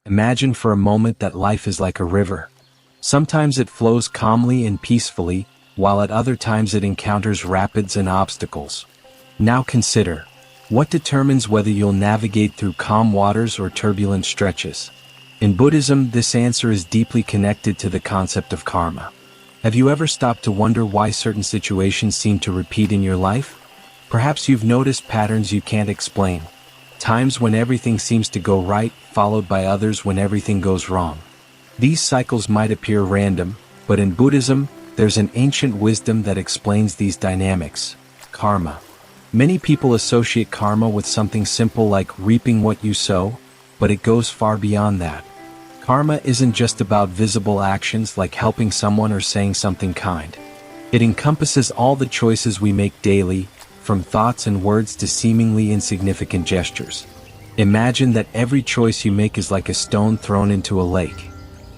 Imagine for a moment that life is like a river. Sometimes it flows calmly and peacefully, while at other times it encounters rapids and obstacles. Now consider, what determines whether you'll navigate through calm waters or turbulent stretches? In Buddhism, this answer is deeply connected to the concept of karma. Have you ever stopped to wonder why certain situations seem to repeat in your life? Perhaps you've noticed patterns you can't explain. Times when everything seems to go right, followed by others when everything goes wrong. These cycles might appear random, but in Buddhism, there's an ancient wisdom that explains these dynamics: karma. Many people associate karma with something simple like reaping what you sow, but it goes far beyond that. Karma isn't just about visible actions like helping someone or saying something kind. It encompasses all the choices we make daily, from thoughts and words to seemingly insignificant gestures. Imagine that every choice you make is like a stone thrown into a lake.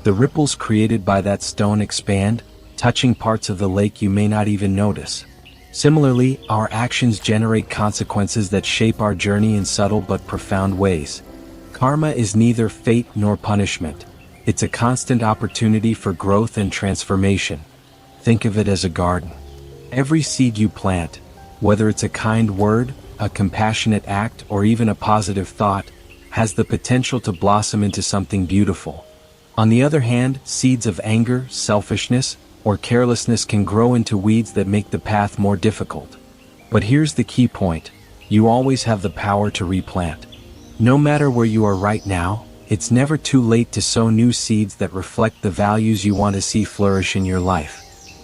The ripples created by that stone expand, touching parts of the lake you may not even notice. Similarly, our actions generate consequences that shape our journey in subtle but profound ways. Karma is neither fate nor punishment. It's a constant opportunity for growth and transformation. Think of it as a garden. Every seed you plant, whether it's a kind word, a compassionate act, or even a positive thought, has the potential to blossom into something beautiful. On the other hand, seeds of anger, selfishness, or carelessness can grow into weeds that make the path more difficult. But here's the key point: you always have the power to replant. No matter where you are right now, it's never too late to sow new seeds that reflect the values you want to see flourish in your life.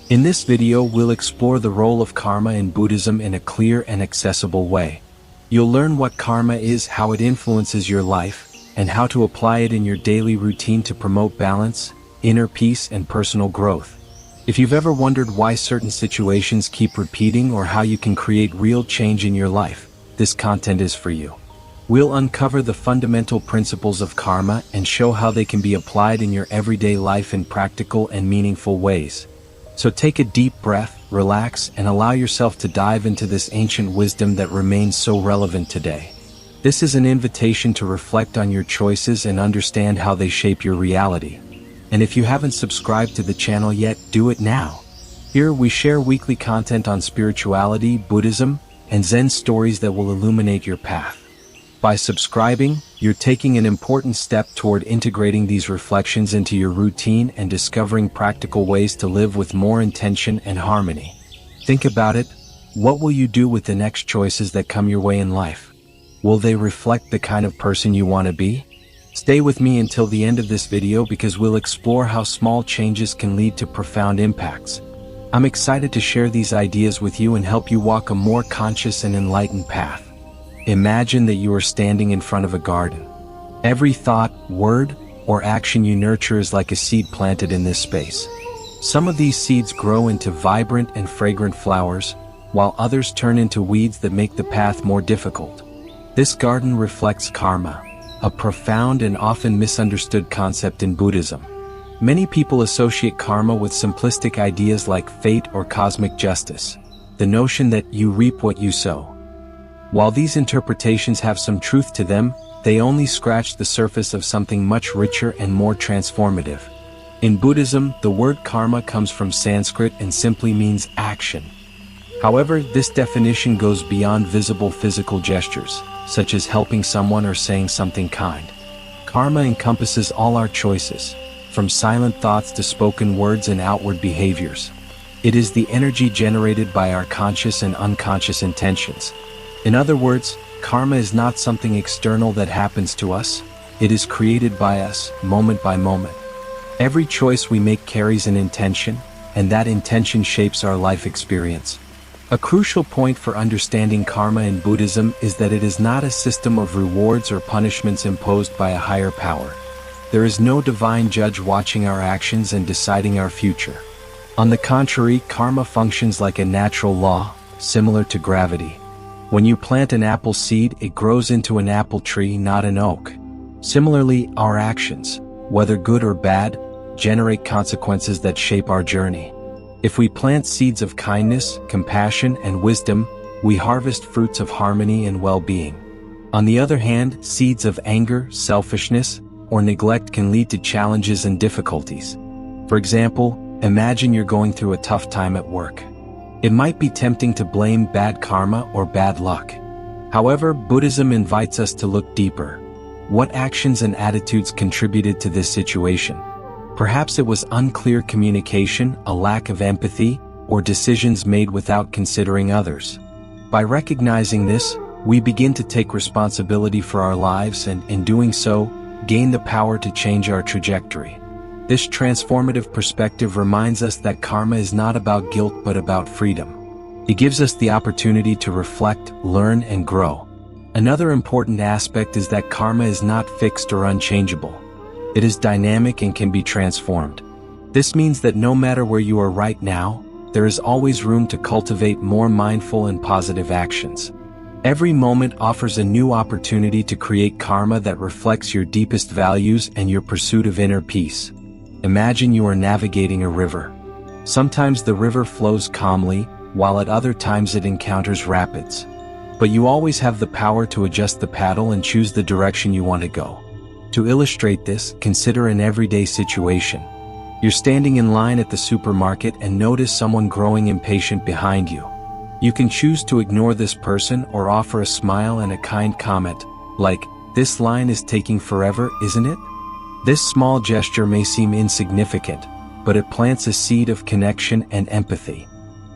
In this video, we'll explore the role of karma in Buddhism in a clear and accessible way. You'll learn what karma is, how it influences your life, and how to apply it in your daily routine to promote balance, inner peace, and personal growth. If you've ever wondered why certain situations keep repeating or how you can create real change in your life, this content is for you. We'll uncover the fundamental principles of karma and show how they can be applied in your everyday life in practical and meaningful ways. So take a deep breath, relax, and allow yourself to dive into this ancient wisdom that remains so relevant today. This is an invitation to reflect on your choices and understand how they shape your reality. And if you haven't subscribed to the channel yet, do it now. Here we share weekly content on spirituality, Buddhism, and Zen stories that will illuminate your path. By subscribing, you're taking an important step toward integrating these reflections into your routine and discovering practical ways to live with more intention and harmony. Think about it. What will you do with the next choices that come your way in life? Will they reflect the kind of person you want to be? Stay with me until the end of this video because we'll explore how small changes can lead to profound impacts. I'm excited to share these ideas with you and help you walk a more conscious and enlightened path. Imagine that you are standing in front of a garden. Every thought, word, or action you nurture is like a seed planted in this space. Some of these seeds grow into vibrant and fragrant flowers, while others turn into weeds that make the path more difficult. This garden reflects karma, a profound and often misunderstood concept in Buddhism. Many people associate karma with simplistic ideas like fate or cosmic justice, the notion that you reap what you sow. While these interpretations have some truth to them, they only scratch the surface of something much richer and more transformative. In Buddhism, the word karma comes from Sanskrit and simply means action. However, this definition goes beyond visible physical gestures, such as helping someone or saying something kind. Karma encompasses all our choices, from silent thoughts to spoken words and outward behaviors. It is the energy generated by our conscious and unconscious intentions. In other words, karma is not something external that happens to us. It is created by us, moment by moment. Every choice we make carries an intention, and that intention shapes our life experience. A crucial point for understanding karma in Buddhism is that it is not a system of rewards or punishments imposed by a higher power. There is no divine judge watching our actions and deciding our future. On the contrary, karma functions like a natural law, similar to gravity. When you plant an apple seed, it grows into an apple tree, not an oak. Similarly, our actions, whether good or bad, generate consequences that shape our journey. If we plant seeds of kindness, compassion, and wisdom, we harvest fruits of harmony and well-being. On the other hand, seeds of anger, selfishness, or neglect can lead to challenges and difficulties. For example, imagine you're going through a tough time at work. It might be tempting to blame bad karma or bad luck. However, Buddhism invites us to look deeper. What actions and attitudes contributed to this situation? Perhaps it was unclear communication, a lack of empathy, or decisions made without considering others. By recognizing this, we begin to take responsibility for our lives and, in doing so, gain the power to change our trajectory. This transformative perspective reminds us that karma is not about guilt but about freedom. It gives us the opportunity to reflect, learn, and grow. Another important aspect is that karma is not fixed or unchangeable. It is dynamic and can be transformed. This means that no matter where you are right now, there is always room to cultivate more mindful and positive actions. Every moment offers a new opportunity to create karma that reflects your deepest values and your pursuit of inner peace. Imagine you are navigating a river. Sometimes the river flows calmly, while at other times it encounters rapids. But you always have the power to adjust the paddle and choose the direction you want to go. To illustrate this, consider an everyday situation. You're standing in line at the supermarket and notice someone growing impatient behind you. You can choose to ignore this person or offer a smile and a kind comment, like, "This line is taking forever, isn't it?" This small gesture may seem insignificant, but it plants a seed of connection and empathy.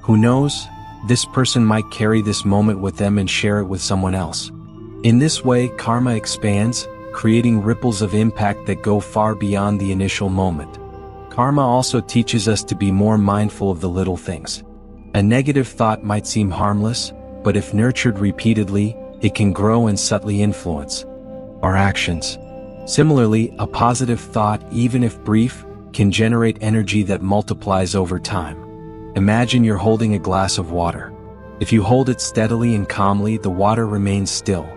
Who knows? This person might carry this moment with them and share it with someone else. In this way, karma expands, creating ripples of impact that go far beyond the initial moment. Karma also teaches us to be more mindful of the little things. A negative thought might seem harmless, but if nurtured repeatedly, it can grow and subtly influence our actions. Similarly, a positive thought, even if brief, can generate energy that multiplies over time. Imagine you're holding a glass of water. If you hold it steadily and calmly, the water remains still.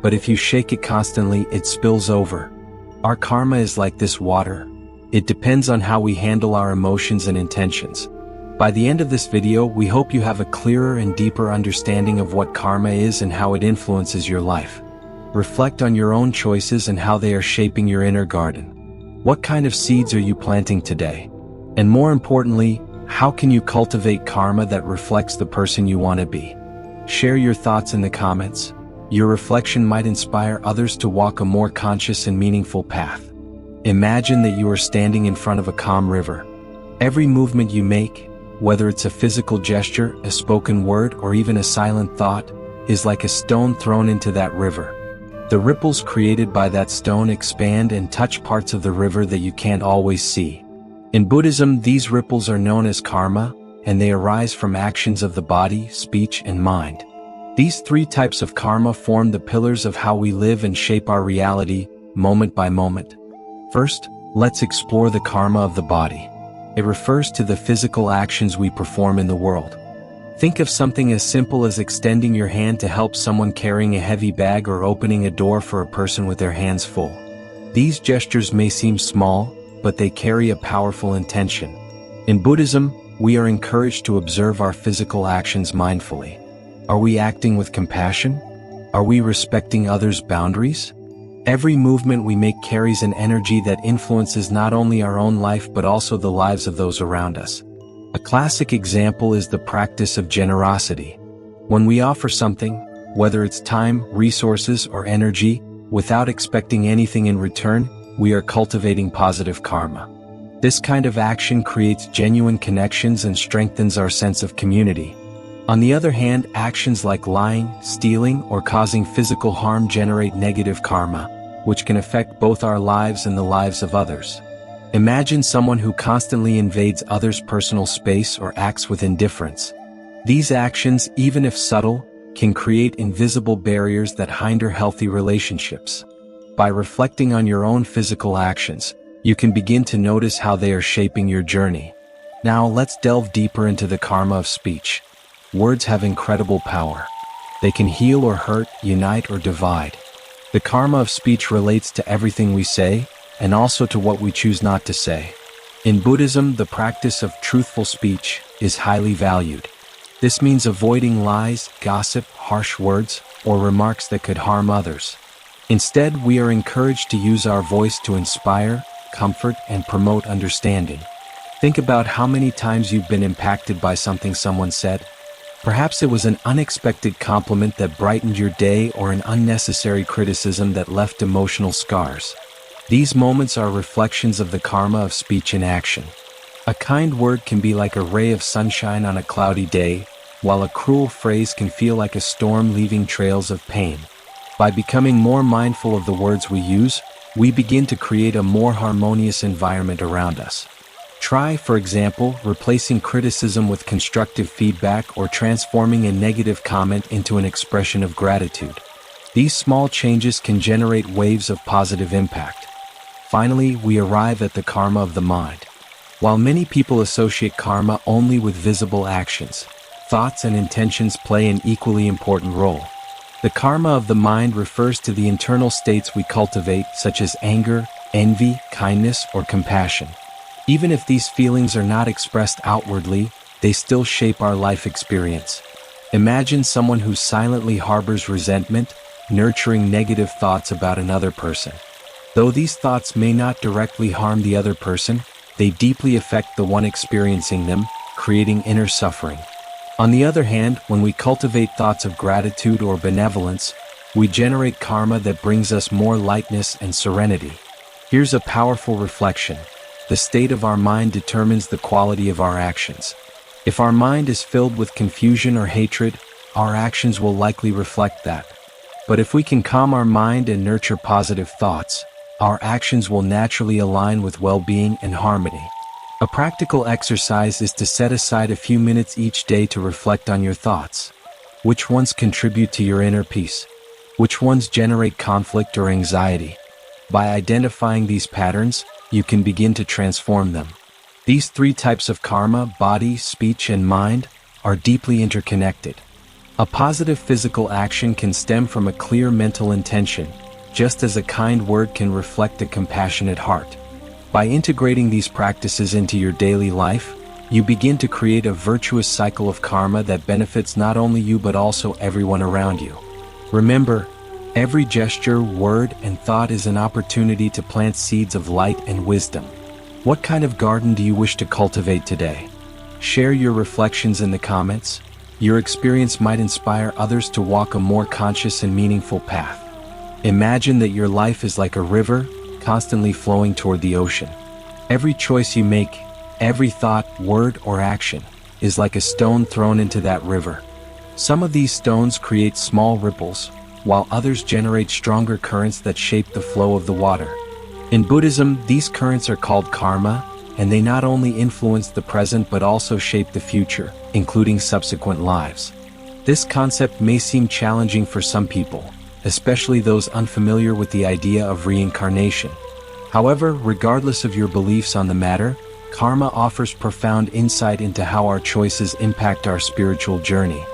But if you shake it constantly, it spills over. Our karma is like this water. It depends on how we handle our emotions and intentions. By the end of this video, we hope you have a clearer and deeper understanding of what karma is and how it influences your life. Reflect on your own choices and how they are shaping your inner garden. What kind of seeds are you planting today? And more importantly, how can you cultivate karma that reflects the person you want to be? Share your thoughts in the comments. Your reflection might inspire others to walk a more conscious and meaningful path. Imagine that you are standing in front of a calm river. Every movement you make, whether it's a physical gesture, a spoken word, or even a silent thought, is like a stone thrown into that river. The ripples created by that stone expand and touch parts of the river that you can't always see. In Buddhism, these ripples are known as karma, and they arise from actions of the body, speech, and mind. These three types of karma form the pillars of how we live and shape our reality, moment by moment. First, let's explore the karma of the body. It refers to the physical actions we perform in the world. Think of something as simple as extending your hand to help someone carrying a heavy bag or opening a door for a person with their hands full. These gestures may seem small, but they carry a powerful intention. In Buddhism, we are encouraged to observe our physical actions mindfully. Are we acting with compassion? Are we respecting others' boundaries? Every movement we make carries an energy that influences not only our own life but also the lives of those around us. A classic example is the practice of generosity. When we offer something, whether it's time, resources, or energy, without expecting anything in return, we are cultivating positive karma. This kind of action creates genuine connections and strengthens our sense of community. On the other hand, actions like lying, stealing, or causing physical harm generate negative karma, which can affect both our lives and the lives of others. Imagine someone who constantly invades others' personal space or acts with indifference. These actions, even if subtle, can create invisible barriers that hinder healthy relationships. By reflecting on your own physical actions, you can begin to notice how they are shaping your journey. Now let's delve deeper into the karma of speech. Words have incredible power. They can heal or hurt, unite or divide. The karma of speech relates to everything we say, and also to what we choose not to say. In Buddhism, the practice of truthful speech is highly valued. This means avoiding lies, gossip, harsh words, or remarks that could harm others. Instead, we are encouraged to use our voice to inspire, comfort, and promote understanding. Think about how many times you've been impacted by something someone said. Perhaps it was an unexpected compliment that brightened your day or an unnecessary criticism that left emotional scars. These moments are reflections of the karma of speech and action. A kind word can be like a ray of sunshine on a cloudy day, while a cruel phrase can feel like a storm leaving trails of pain. By becoming more mindful of the words we use, we begin to create a more harmonious environment around us. Try, for example, replacing criticism with constructive feedback or transforming a negative comment into an expression of gratitude. These small changes can generate waves of positive impact. Finally, we arrive at the karma of the mind. While many people associate karma only with visible actions, thoughts and intentions play an equally important role. The karma of the mind refers to the internal states we cultivate, such as anger, envy, kindness, or compassion. Even if these feelings are not expressed outwardly, they still shape our life experience. Imagine someone who silently harbors resentment, nurturing negative thoughts about another person. Though these thoughts may not directly harm the other person, they deeply affect the one experiencing them, creating inner suffering. On the other hand, when we cultivate thoughts of gratitude or benevolence, we generate karma that brings us more lightness and serenity. Here's a powerful reflection. The state of our mind determines the quality of our actions. If our mind is filled with confusion or hatred, our actions will likely reflect that. But if we can calm our mind and nurture positive thoughts, our actions will naturally align with well-being and harmony. A practical exercise is to set aside a few minutes each day to reflect on your thoughts. Which ones contribute to your inner peace? Which ones generate conflict or anxiety? By identifying these patterns, you can begin to transform them. These three types of karma, body, speech, and mind, are deeply interconnected. A positive physical action can stem from a clear mental intention, just as a kind word can reflect a compassionate heart. By integrating these practices into your daily life, you begin to create a virtuous cycle of karma that benefits not only you but also everyone around you. Remember, every gesture, word, and thought is an opportunity to plant seeds of light and wisdom. What kind of garden do you wish to cultivate today? Share your reflections in the comments. Your experience might inspire others to walk a more conscious and meaningful path. Imagine that your life is like a river, constantly flowing toward the ocean. Every choice you make, every thought, word, or action, is like a stone thrown into that river. Some of these stones create small ripples, while others generate stronger currents that shape the flow of the water. In Buddhism, these currents are called karma, and they not only influence the present but also shape the future, including subsequent lives. This concept may seem challenging for some people, especially those unfamiliar with the idea of reincarnation. However, regardless of your beliefs on the matter, karma offers profound insight into how our choices impact our spiritual journey.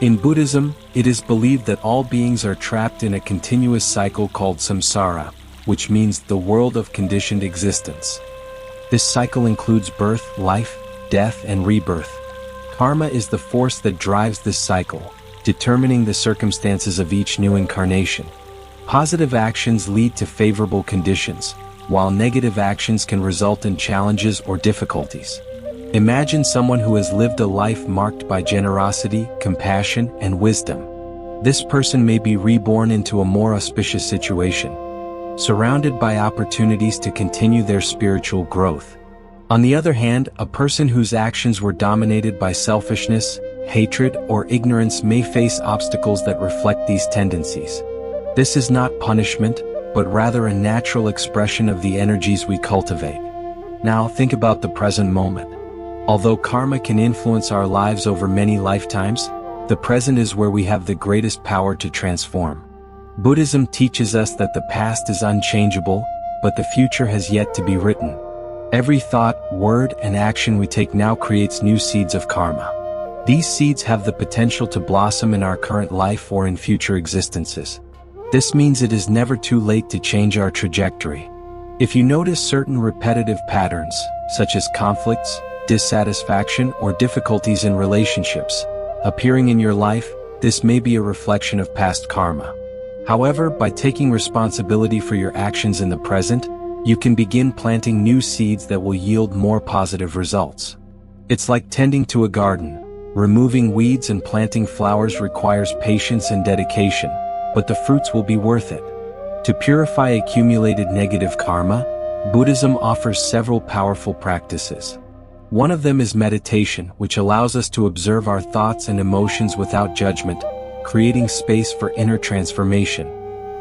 In Buddhism, it is believed that all beings are trapped in a continuous cycle called samsara, which means the world of conditioned existence. This cycle includes birth, life, death, and rebirth. Karma is the force that drives this cycle, determining the circumstances of each new incarnation. Positive actions lead to favorable conditions, while negative actions can result in challenges or difficulties. Imagine someone who has lived a life marked by generosity, compassion, and wisdom. This person may be reborn into a more auspicious situation, surrounded by opportunities to continue their spiritual growth. On the other hand, a person whose actions were dominated by selfishness, hatred, or ignorance may face obstacles that reflect these tendencies. This is not punishment, but rather a natural expression of the energies we cultivate. Now think about the present moment. Although karma can influence our lives over many lifetimes, the present is where we have the greatest power to transform. Buddhism teaches us that the past is unchangeable, but the future has yet to be written. Every thought, word, and action we take now creates new seeds of karma. These seeds have the potential to blossom in our current life or in future existences. This means it is never too late to change our trajectory. If you notice certain repetitive patterns, such as conflicts, dissatisfaction, or difficulties in relationships, appearing in your life, this may be a reflection of past karma. However, by taking responsibility for your actions in the present, you can begin planting new seeds that will yield more positive results. It's like tending to a garden. Removing weeds and planting flowers requires patience and dedication, but the fruits will be worth it. To purify accumulated negative karma, Buddhism offers several powerful practices. One of them is meditation, which allows us to observe our thoughts and emotions without judgment, creating space for inner transformation.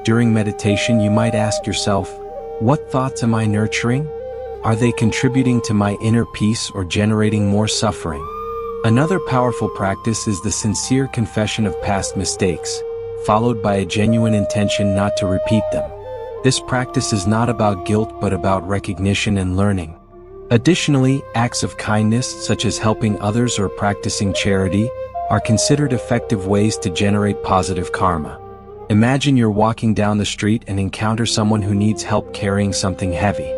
During meditation, you might ask yourself, what thoughts am I nurturing? Are they contributing to my inner peace or generating more suffering? Another powerful practice is the sincere confession of past mistakes, followed by a genuine intention not to repeat them. This practice is not about guilt but about recognition and learning. Additionally, acts of kindness, such as helping others or practicing charity, are considered effective ways to generate positive karma. Imagine you're walking down the street and encounter someone who needs help carrying something heavy.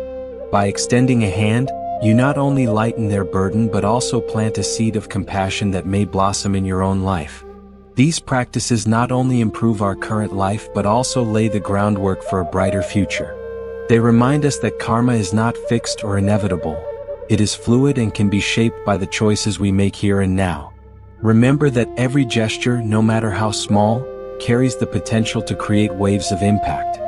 By extending a hand, you not only lighten their burden but also plant a seed of compassion that may blossom in your own life. These practices not only improve our current life but also lay the groundwork for a brighter future. They remind us that karma is not fixed or inevitable. It is fluid and can be shaped by the choices we make here and now. Remember that every gesture, no matter how small, carries the potential to create waves of impact.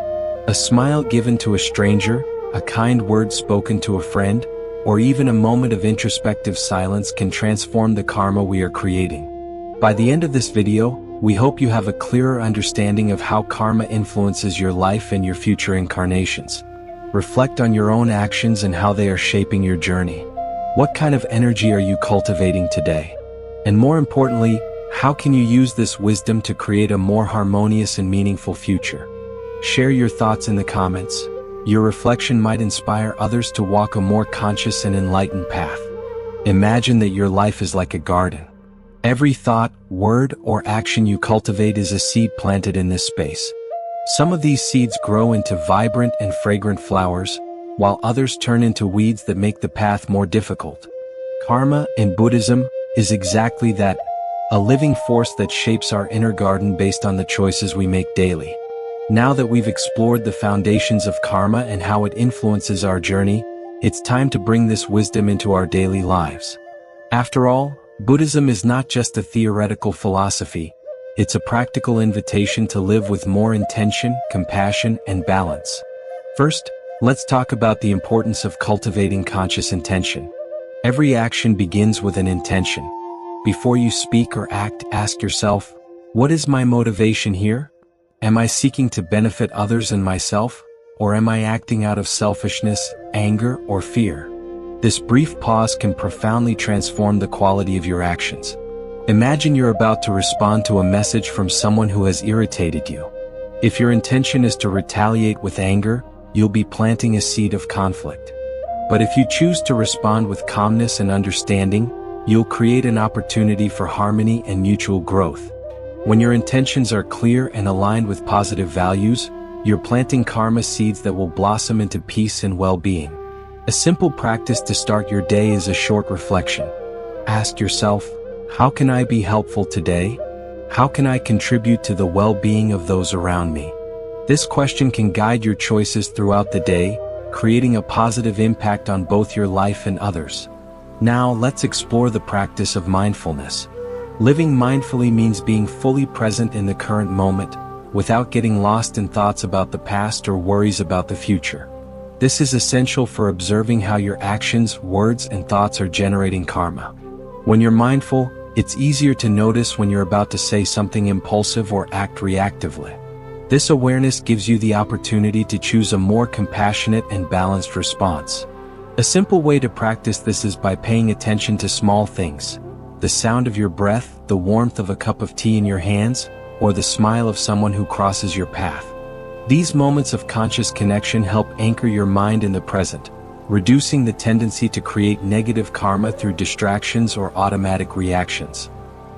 A smile given to a stranger, a kind word spoken to a friend, or even a moment of introspective silence can transform the karma we are creating. By the end of this video, we hope you have a clearer understanding of how karma influences your life and your future incarnations. Reflect on your own actions and how they are shaping your journey. What kind of energy are you cultivating today? And more importantly, how can you use this wisdom to create a more harmonious and meaningful future? Share your thoughts in the comments. Your reflection might inspire others to walk a more conscious and enlightened path. Imagine that your life is like a garden. Every thought, word, or action you cultivate is a seed planted in this space. Some of these seeds grow into vibrant and fragrant flowers, while others turn into weeds that make the path more difficult. Karma, in Buddhism, is exactly that, a living force that shapes our inner garden based on the choices we make daily. Now that we've explored the foundations of karma and how it influences our journey, it's time to bring this wisdom into our daily lives. After all, Buddhism is not just a theoretical philosophy, it's a practical invitation to live with more intention, compassion, and balance. First, let's talk about the importance of cultivating conscious intention. Every action begins with an intention. Before you speak or act, ask yourself, what is my motivation here? Am I seeking to benefit others and myself, or am I acting out of selfishness, anger, or fear? This brief pause can profoundly transform the quality of your actions. Imagine you're about to respond to a message from someone who has irritated you. If your intention is to retaliate with anger, you'll be planting a seed of conflict. But if you choose to respond with calmness and understanding, you'll create an opportunity for harmony and mutual growth. When your intentions are clear and aligned with positive values, you're planting karma seeds that will blossom into peace and well-being. A simple practice to start your day is a short reflection. Ask yourself, how can I be helpful today? How can I contribute to the well-being of those around me? This question can guide your choices throughout the day, creating a positive impact on both your life and others. Now, let's explore the practice of mindfulness. Living mindfully means being fully present in the current moment, without getting lost in thoughts about the past or worries about the future. This is essential for observing how your actions, words, and thoughts are generating karma. When you're mindful, it's easier to notice when you're about to say something impulsive or act reactively. This awareness gives you the opportunity to choose a more compassionate and balanced response. A simple way to practice this is by paying attention to small things: the sound of your breath, the warmth of a cup of tea in your hands, or the smile of someone who crosses your path. These moments of conscious connection help anchor your mind in the present, reducing the tendency to create negative karma through distractions or automatic reactions.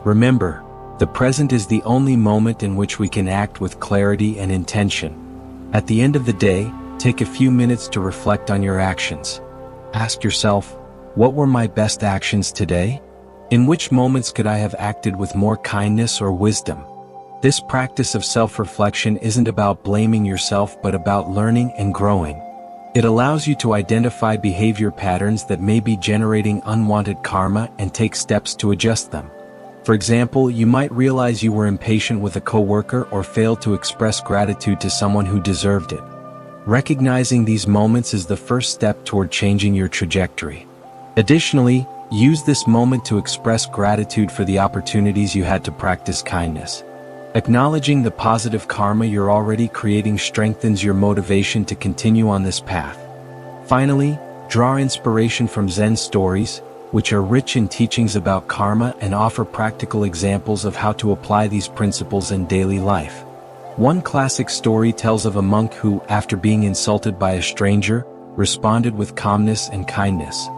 Remember, the present is the only moment in which we can act with clarity and intention. At the end of the day, take a few minutes to reflect on your actions. Ask yourself, what were my best actions today? In which moments could I have acted with more kindness or wisdom? This practice of self-reflection isn't about blaming yourself but about learning and growing. It allows you to identify behavior patterns that may be generating unwanted karma and take steps to adjust them. For example, you might realize you were impatient with a coworker or failed to express gratitude to someone who deserved it. Recognizing these moments is the first step toward changing your trajectory. Additionally, use this moment to express gratitude for the opportunities you had to practice kindness. Acknowledging the positive karma you're already creating strengthens your motivation to continue on this path. Finally, draw inspiration from Zen stories, which are rich in teachings about karma and offer practical examples of how to apply these principles in daily life. One classic story tells of a monk who, after being insulted by a stranger, responded with calmness and kindness.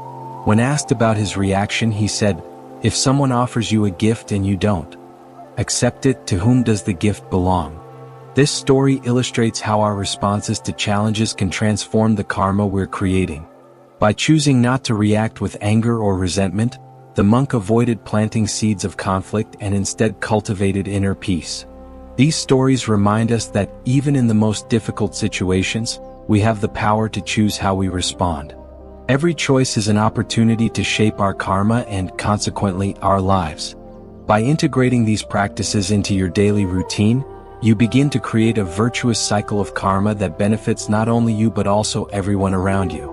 When asked about his reaction, he said, "If someone offers you a gift and you don't accept it, to whom does the gift belong?" This story illustrates how our responses to challenges can transform the karma we're creating. By choosing not to react with anger or resentment, the monk avoided planting seeds of conflict and instead cultivated inner peace. These stories remind us that even in the most difficult situations, we have the power to choose how we respond. Every choice is an opportunity to shape our karma and, consequently, our lives. By integrating these practices into your daily routine, you begin to create a virtuous cycle of karma that benefits not only you but also everyone around you.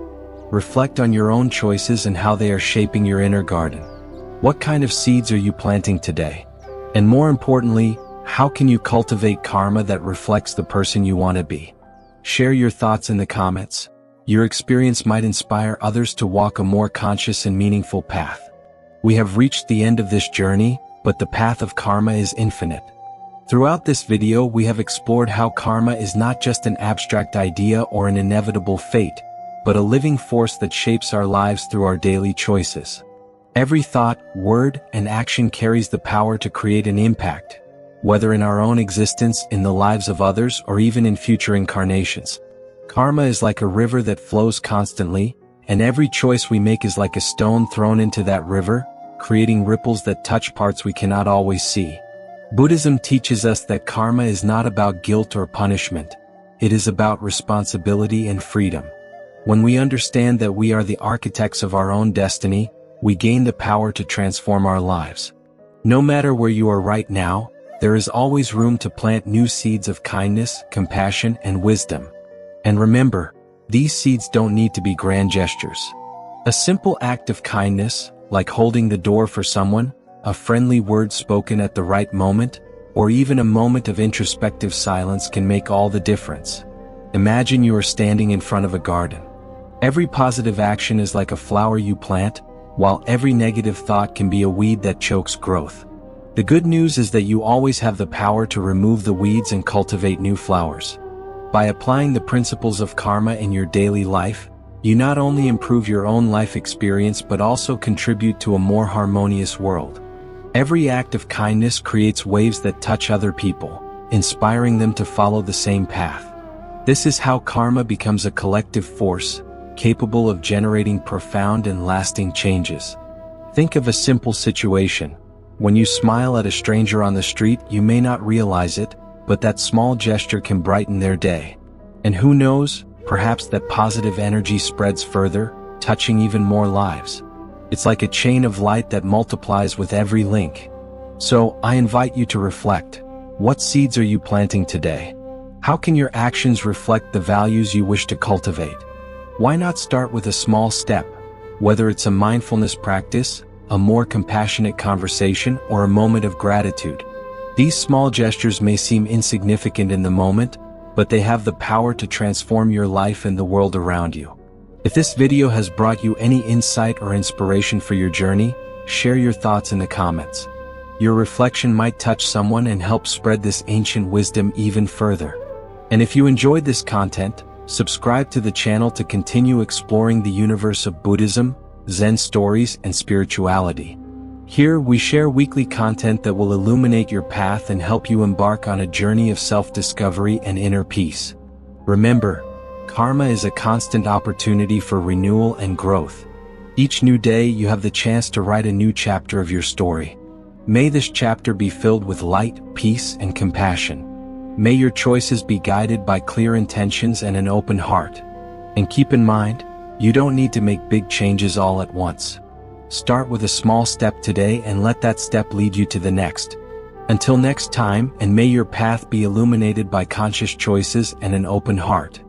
Reflect on your own choices and how they are shaping your inner garden. What kind of seeds are you planting today? And more importantly, how can you cultivate karma that reflects the person you want to be? Share your thoughts in the comments. Your experience might inspire others to walk a more conscious and meaningful path. We have reached the end of this journey, but the path of karma is infinite. Throughout this video, we have explored how karma is not just an abstract idea or an inevitable fate, but a living force that shapes our lives through our daily choices. Every thought, word, and action carries the power to create an impact, whether in our own existence, in the lives of others, or even in future incarnations. Karma is like a river that flows constantly, and every choice we make is like a stone thrown into that river, creating ripples that touch parts we cannot always see. Buddhism teaches us that karma is not about guilt or punishment. It is about responsibility and freedom. When we understand that we are the architects of our own destiny, we gain the power to transform our lives. No matter where you are right now, there is always room to plant new seeds of kindness, compassion, and wisdom. And remember, these seeds don't need to be grand gestures. A simple act of kindness, like holding the door for someone, a friendly word spoken at the right moment, or even a moment of introspective silence can make all the difference. Imagine you are standing in front of a garden. Every positive action is like a flower you plant, while every negative thought can be a weed that chokes growth. The good news is that you always have the power to remove the weeds and cultivate new flowers. By applying the principles of karma in your daily life, you not only improve your own life experience but also contribute to a more harmonious world. Every act of kindness creates waves that touch other people, inspiring them to follow the same path. This is how karma becomes a collective force, capable of generating profound and lasting changes. Think of a simple situation. When you smile at a stranger on the street, you may not realize it, but that small gesture can brighten their day. And who knows, perhaps that positive energy spreads further, touching even more lives. It's like a chain of light that multiplies with every link. So, I invite you to reflect. What seeds are you planting today? How can your actions reflect the values you wish to cultivate? Why not start with a small step? Whether it's a mindfulness practice, a more compassionate conversation, or a moment of gratitude. These small gestures may seem insignificant in the moment, but they have the power to transform your life and the world around you. If this video has brought you any insight or inspiration for your journey, share your thoughts in the comments. Your reflection might touch someone and help spread this ancient wisdom even further. And if you enjoyed this content, subscribe to the channel to continue exploring the universe of Buddhism, Zen stories, and spirituality. Here we share weekly content that will illuminate your path and help you embark on a journey of self-discovery and inner peace. Remember, karma is a constant opportunity for renewal and growth. Each new day you have the chance to write a new chapter of your story. May this chapter be filled with light, peace, and compassion. May your choices be guided by clear intentions and an open heart. And keep in mind, you don't need to make big changes all at once. Start with a small step today and let that step lead you to the next. Until next time, and may your path be illuminated by conscious choices and an open heart.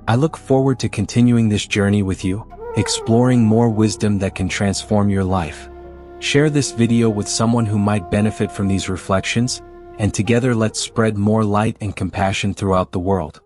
I look forward to continuing this journey with you, exploring more wisdom that can transform your life. Share this video with someone who might benefit from these reflections, and together let's spread more light and compassion throughout the world.